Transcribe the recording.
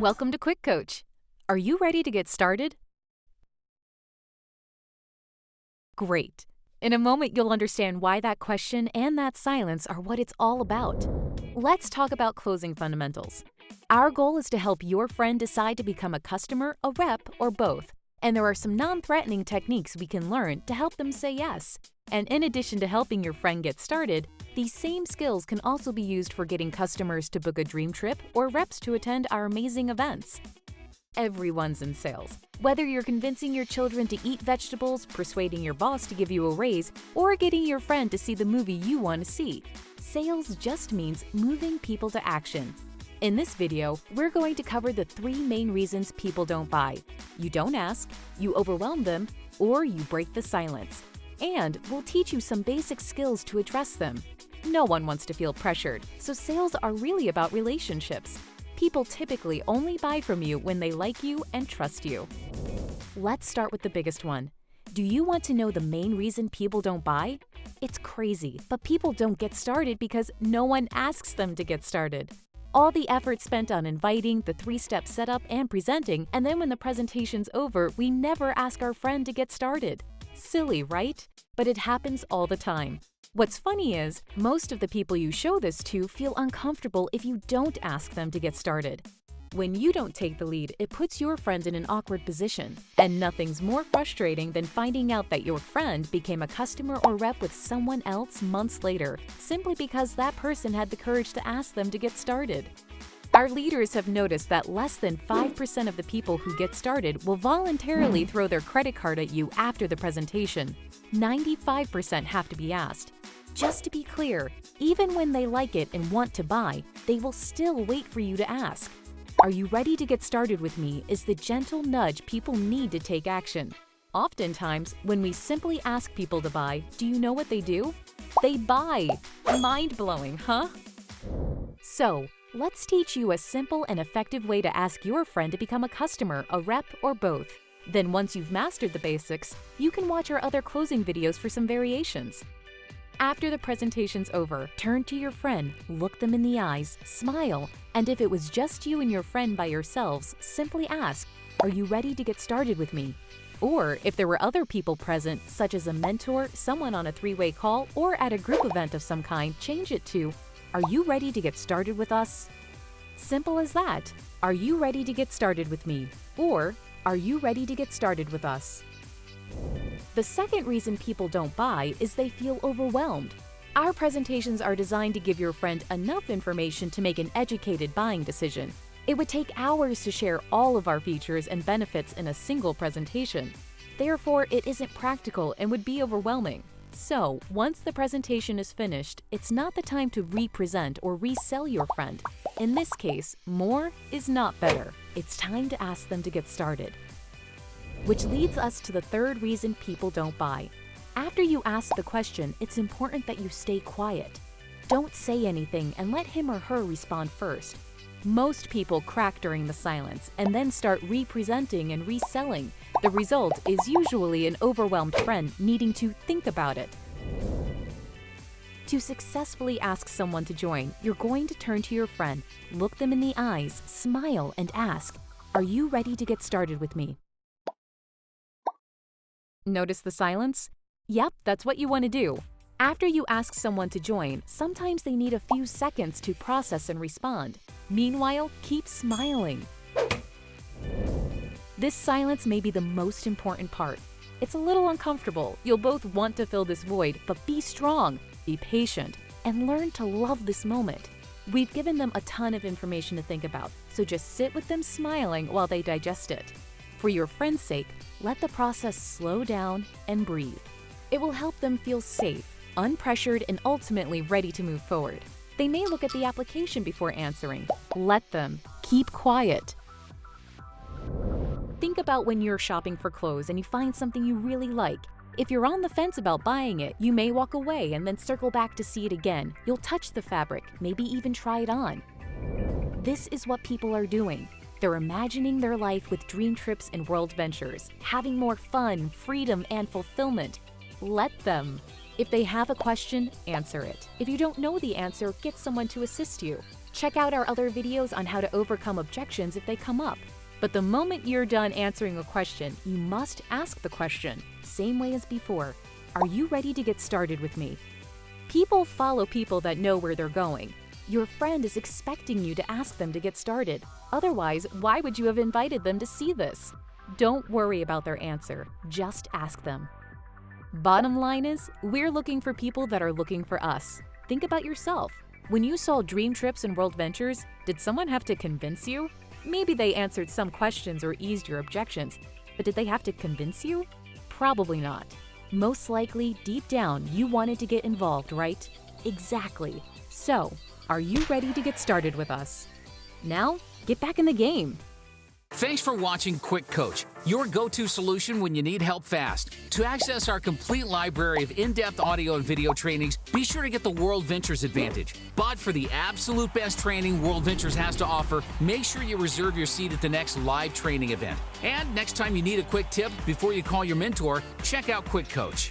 Welcome to QuickCoach. Are you ready to get started? Great. In a moment, you'll understand why that question and that silence are what it's all about. Let's talk about closing fundamentals. Our goal is to help your friend decide to become a customer, a rep, or both. And there are some non-threatening techniques we can learn to help them say yes. And in addition to helping your friend get started, these same skills can also be used for getting customers to book a dream trip or reps to attend our amazing events. Everyone's in sales. Whether you're convincing your children to eat vegetables, persuading your boss to give you a raise, or getting your friend to see the movie you want to see, sales just means moving people to action. In this video, we're going to cover the 3 main reasons people don't buy. You don't ask, you overwhelm them, or you break the silence. And we'll teach you some basic skills to address them. No one wants to feel pressured, so sales are really about relationships. People typically only buy from you when they like you and trust you. Let's start with the biggest one. Do you want to know the main reason people don't buy? It's crazy, but people don't get started because no one asks them to get started. All the effort spent on inviting, the 3-step setup, and presenting, and then when the presentation's over, we never ask our friend to get started. Silly, right? But it happens all the time. What's funny is, most of the people you show this to feel uncomfortable if you don't ask them to get started. When you don't take the lead, it puts your friend in an awkward position. And nothing's more frustrating than finding out that your friend became a customer or rep with someone else months later, simply because that person had the courage to ask them to get started. Our leaders have noticed that less than 5% of the people who get started will voluntarily throw their credit card at you after the presentation. 95% have to be asked. Just to be clear, even when they like it and want to buy, they will still wait for you to ask. Are you ready to get started with me is the gentle nudge people need to take action. Oftentimes, when we simply ask people to buy, do you know what they do? They buy! Mind-blowing, huh? So, let's teach you a simple and effective way to ask your friend to become a customer, a rep, or both. Then once you've mastered the basics, you can watch our other closing videos for some variations. After the presentation's over, turn to your friend, look them in the eyes, smile, and if it was just you and your friend by yourselves, simply ask, "Are you ready to get started with me?" Or if there were other people present, such as a mentor, someone on a 3-way call, or at a group event of some kind, change it to, "Are you ready to get started with us?" Simple as that. Are you ready to get started with me? Or, are you ready to get started with us? The second reason people don't buy is they feel overwhelmed. Our presentations are designed to give your friend enough information to make an educated buying decision. It would take hours to share all of our features and benefits in a single presentation. Therefore, it isn't practical and would be overwhelming. So, once the presentation is finished, it's not the time to re-present or resell your friend. In this case, more is not better. It's time to ask them to get started. Which leads us to the third reason people don't buy. After you ask the question, it's important that you stay quiet. Don't say anything and let him or her respond first. Most people crack during the silence and then start re-presenting and reselling. The result is usually an overwhelmed friend needing to think about it. To successfully ask someone to join, you're going to turn to your friend, look them in the eyes, smile, and ask, "Are you ready to get started with me?" Notice the silence? Yep, that's what you want to do. After you ask someone to join, sometimes they need a few seconds to process and respond. Meanwhile, keep smiling. This silence may be the most important part. It's a little uncomfortable. You'll both want to fill this void, but be strong, be patient, and learn to love this moment. We've given them a ton of information to think about, so just sit with them smiling while they digest it. For your friend's sake, let the process slow down and breathe. It will help them feel safe, unpressured, and ultimately ready to move forward. They may look at the application before answering. Let them. Keep quiet. Think about when you're shopping for clothes and you find something you really like. If you're on the fence about buying it, you may walk away and then circle back to see it again. You'll touch the fabric, maybe even try it on. This is what people are doing. They're imagining their life with dream trips and WorldVentures, having more fun, freedom, and fulfillment. Let them. If they have a question, answer it. If you don't know the answer, get someone to assist you. Check out our other videos on how to overcome objections if they come up. But the moment you're done answering a question, you must ask the question, same way as before. Are you ready to get started with me? People follow people that know where they're going. Your friend is expecting you to ask them to get started. Otherwise, why would you have invited them to see this? Don't worry about their answer, just ask them. Bottom line is, we're looking for people that are looking for us. Think about yourself. When you saw Dream Trips and WorldVentures, did someone have to convince you? Maybe they answered some questions or eased your objections, but did they have to convince you? Probably not. Most likely, deep down, you wanted to get involved, right? Exactly. So, are you ready to get started with us? Now, get back in the game. Thanks for watching QuickCoach, your go-to solution when you need help fast. To access our complete library of in-depth audio and video trainings, be sure to get the WorldVentures Advantage. But for the absolute best training WorldVentures has to offer, make sure you reserve your seat at the next live training event. And next time you need a quick tip before you call your mentor, check out QuickCoach.